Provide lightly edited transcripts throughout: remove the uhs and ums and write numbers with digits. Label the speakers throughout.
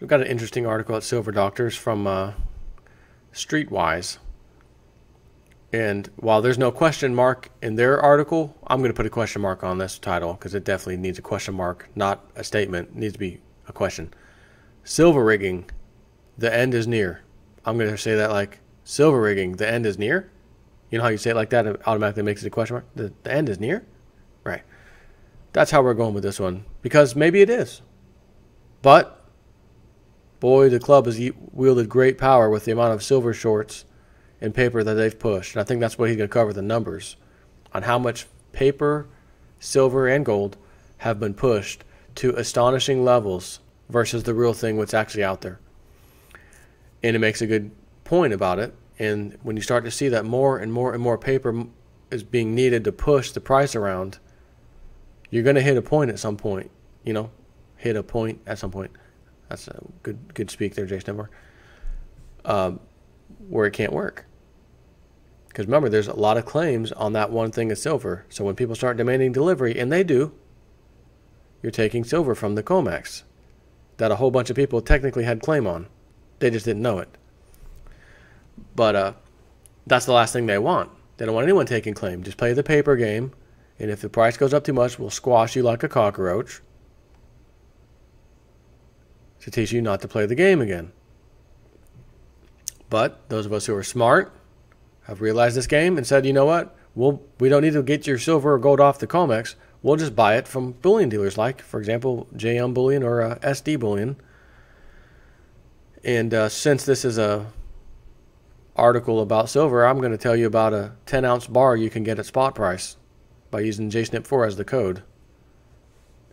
Speaker 1: we've got an interesting article at Silver Doctors from Streetwise. And while there's no question mark in their article, I'm going to put a question mark on this title because it definitely needs a question mark, not a statement. It needs to be a question. Silver rigging, the end is near. I'm going to say that like, silver rigging, the end is near? You know how you say it like that, it automatically makes it a question mark? The end is near? Right. That's how we're going with this one. Because maybe it is. But, boy, the club has wielded great power with the amount of silver shorts and paper that they've pushed. And I think that's what he's going to cover, the numbers on how much paper, silver, and gold have been pushed to astonishing levels versus the real thing, what's actually out there. And it makes a good point about it. And when you start to see that more and more and more paper is being needed to push the price around, you're going to hit a point at some point. You know, hit a point at some point. That's a good speak there, Jason Denver. Where it can't work. Because remember, there's a lot of claims on that one thing of silver. So when people start demanding delivery, and they do, you're taking silver from the COMEX that a whole bunch of people technically had claim on. They just didn't know it. But that's the last thing they want. They don't want anyone taking claim. Just play the paper game, and if the price goes up too much, we'll squash you like a cockroach to teach you not to play the game again. But those of us who are smart have realized this game and said, you know what? We don't need to get your silver or gold off the COMEX. We'll just buy it from bullion dealers like, for example, JM Bullion or SD Bullion. And since this is a article about silver, I'm going to tell you about a 10-ounce bar you can get at spot price by using JSNIP4 as the code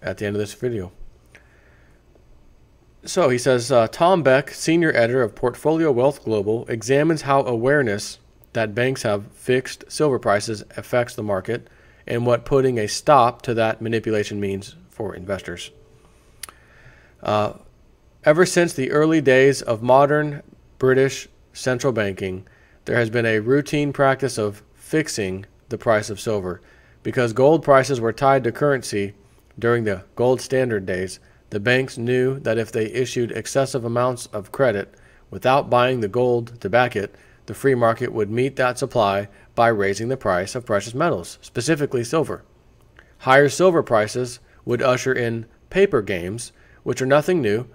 Speaker 1: at the end of this video. So he says, Tom Beck, senior editor of Portfolio Wealth Global, examines how awareness that banks have fixed silver prices affects the market and what putting a stop to that manipulation means for investors. Ever since the early days of modern British central banking, there has been a routine practice of fixing the price of silver. Because gold prices were tied to currency during the gold standard days, the banks knew that if they issued excessive amounts of credit without buying the gold to back it, the free market would meet that supply by raising the price of precious metals, specifically silver. Higher silver prices would usher in paper games, which are nothing new.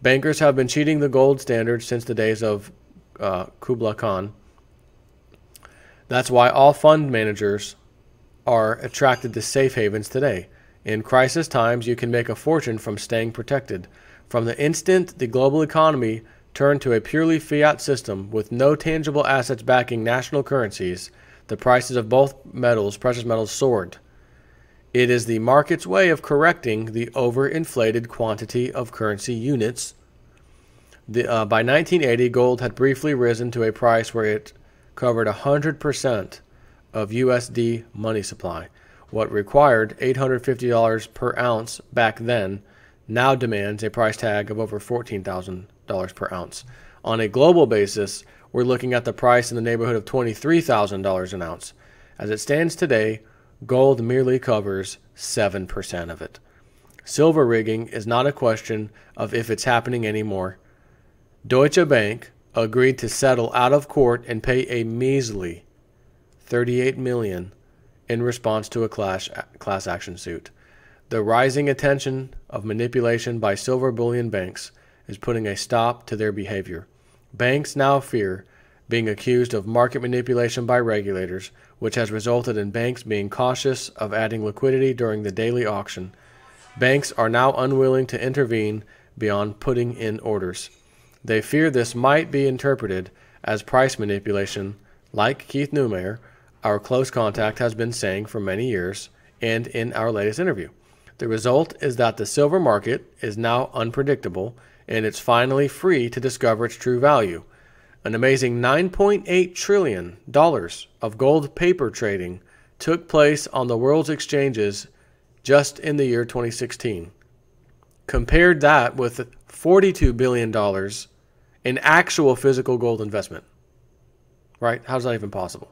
Speaker 1: Bankers have been cheating the gold standard since the days of Kublai Khan. That's why all fund managers are attracted to safe havens today. In crisis times, you can make a fortune from staying protected. From the instant the global economy turned to a purely fiat system with no tangible assets backing national currencies, the prices of both metals, precious metals, soared. It is the market's way of correcting the overinflated quantity of currency units. By 1980, gold had briefly risen to a price where it covered 100% of USD money supply. What required $850 per ounce back then now demands a price tag of over $14,000 per ounce. On a global basis, we're looking at the price in the neighborhood of $23,000 an ounce. As it stands today, gold merely covers 7% of it. Silver rigging is not a question of if it's happening anymore. Deutsche Bank agreed to settle out of court and pay a measly $38 million in response to a class action suit. The rising attention of manipulation by silver bullion banks is putting a stop to their behavior. Banks now fear being accused of market manipulation by regulators, which has resulted in banks being cautious of adding liquidity during the daily auction. Banks are now unwilling to intervene beyond putting in orders. They fear this might be interpreted as price manipulation, like Keith Neumeyer, our close contact, has been saying for many years, and in our latest interview. The result is that the silver market is now unpredictable, and it's finally free to discover its true value. An amazing $9.8 trillion of gold paper trading took place on the world's exchanges just in the year 2016. Compared that with $42 billion in actual physical gold investment. Right? How's that even possible?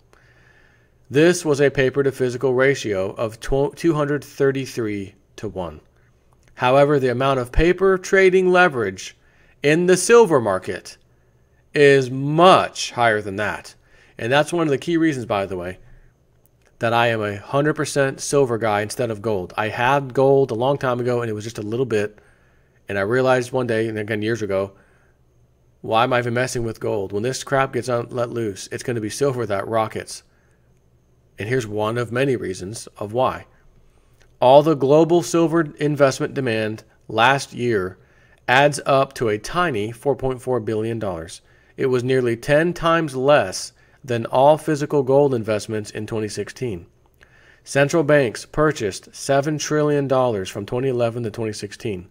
Speaker 1: This was a paper to physical ratio of 233 to 1. However, the amount of paper trading leverage in the silver market is much higher than that. And that's one of the key reasons, by the way, that I am 100% silver guy instead of gold. I had gold a long time ago, and it was just a little bit. And I realized one day, and again years ago, why am I even messing with gold? When this crap gets let loose, it's going to be silver that rockets. And here's one of many reasons of why. All the global silver investment demand last year adds up to a tiny $4.4 billion. It was nearly 10 times less than all physical gold investments in 2016. Central banks purchased $7 trillion from 2011 to 2016.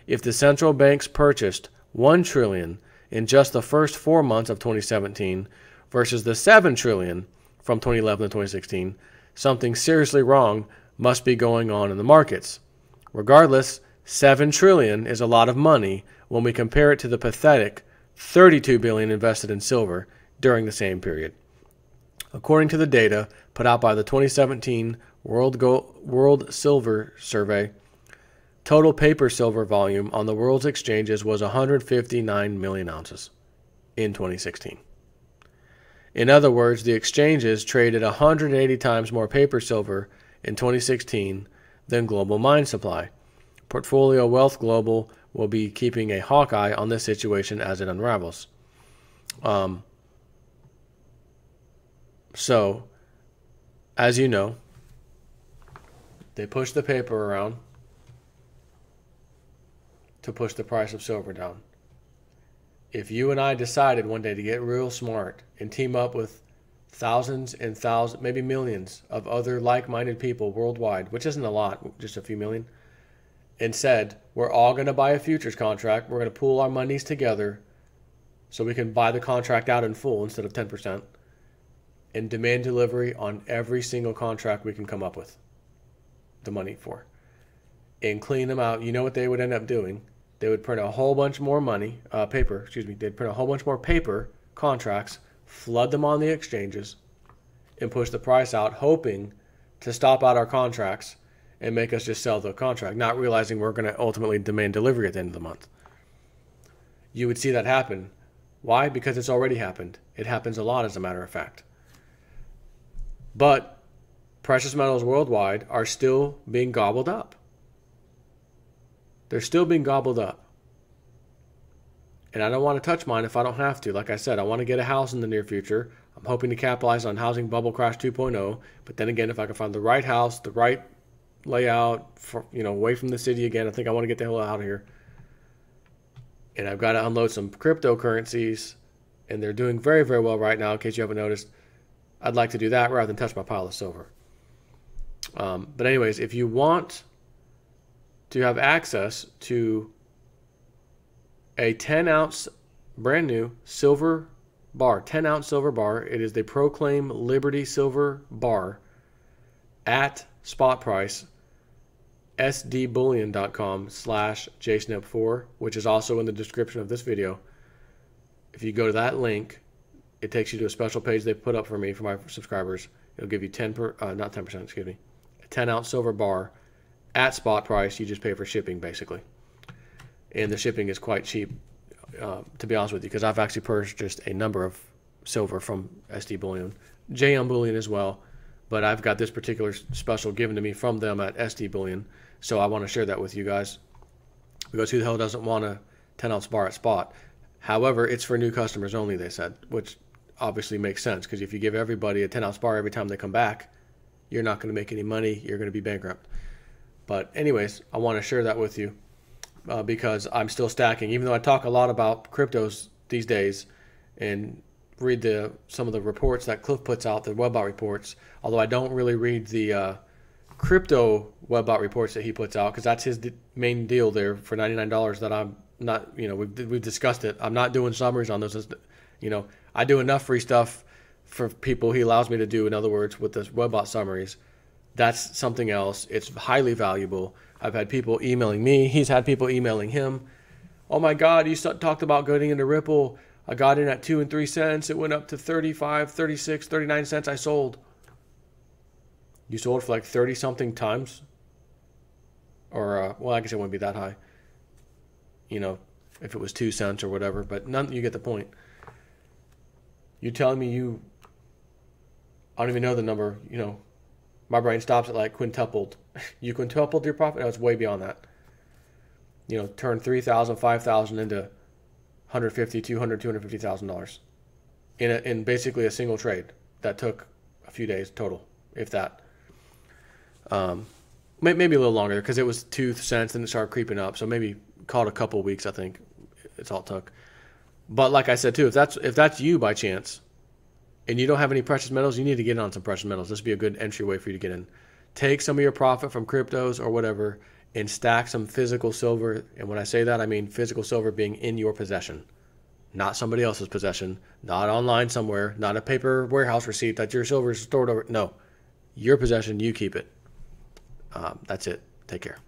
Speaker 1: If the central banks purchased $1 trillion in just the first 4 months of 2017 versus the $7 trillion from 2011 to 2016, something seriously wrong must be going on in the markets. Regardless, $7 trillion is a lot of money when we compare it to the pathetic $32 billion invested in silver during the same period. According to the data put out by the 2017 World Silver Survey, total paper silver volume on the world's exchanges was 159 million ounces in 2016. In other words, the exchanges traded 180 times more paper silver in 2016 than global mine supply. Portfolio Wealth Global will be keeping a hawk eye on this situation as it unravels. So, as you know, they push the paper around to push the price of silver down. If you and I decided one day to get real smart and team up with thousands and thousands, maybe millions of other like-minded people worldwide, which isn't a lot, just a few million, and said, we're all going to buy a futures contract, we're going to pool our monies together so we can buy the contract out in full instead of 10%, and demand delivery on every single contract we can come up with the money for, and clean them out. You know what they would end up doing? They would print a whole bunch more paper. They'd print a whole bunch more paper contracts, flood them on the exchanges, and push the price out, hoping to stop out our contracts and make us just sell the contract, not realizing we're going to ultimately demand delivery at the end of the month. You would see that happen. Why? Because it's already happened. It happens a lot, as a matter of fact. But precious metals worldwide are still being gobbled up. They're still being gobbled up. And I don't want to touch mine if I don't have to. Like I said, I want to get a house in the near future. I'm hoping to capitalize on housing bubble crash 2.0. But then again, if I can find the right house, the right layout, away from the city again, I think I want to get the hell out of here. And I've got to unload some cryptocurrencies. And they're doing very, very well right now, in case you haven't noticed. I'd like to do that rather than touch my pile of silver. But anyways, if you want to have access to a 10-ounce brand new silver bar, 10-ounce silver bar, it is the Proclaim Liberty Silver Bar at spot price, sdbullion.com/jsnip4, which is also in the description of this video. If you go to that link, it takes you to a special page they put up for me, for my subscribers. It'll give you 10%, a 10-ounce silver bar at spot price. You just pay for shipping, basically. And the shipping is quite cheap, to be honest with you, because I've actually purchased a number of silver from SD Bullion, JM Bullion as well, but I've got this particular special given to me from them at SD Bullion, so I want to share that with you guys, because who the hell doesn't want a 10-ounce bar at spot? However, it's for new customers only, they said, which obviously makes sense, because if you give everybody a 10-ounce bar every time they come back, you're not going to make any money. You're going to be bankrupt. But anyways, I want to share that with you because I'm still stacking. Even though I talk a lot about cryptos these days and read some of the reports that Cliff puts out, the Webbot reports, although I don't really read the crypto Webbot reports that he puts out, because that's his main deal there for $99 that I'm not, we've discussed it. I'm not doing summaries on those. I do enough free stuff for people he allows me to do, in other words, with the Webbot summaries. That's something else. It's highly valuable. I've had people emailing me. He's had people emailing him. Oh my God, you talked about getting into Ripple. I got in at 2 and 3 cents. It went up to 35, 36, 39 cents. I sold. You sold for like 30 something times? Or, well, I guess it wouldn't be that high. if it was 2 cents or whatever, but none. You get the point. You telling me I don't even know the number. My brain stops at like quintupled. You quintupled your profit? No, it's way beyond that. Turn 3,000, 5,000 into $150, $200, $250,000 in basically a single trade that took a few days total, if that. Maybe a little longer because it was 2 cents and it started creeping up. So maybe call it a couple of weeks. I think it's all it took. But like I said too, if that's you by chance, and you don't have any precious metals, you need to get in on some precious metals. This would be a good entryway for you to get in. Take some of your profit from cryptos or whatever and stack some physical silver. And when I say that, I mean physical silver being in your possession, not somebody else's possession, not online somewhere, not a paper warehouse receipt that your silver is stored over. No, your possession, you keep it. That's it. Take care.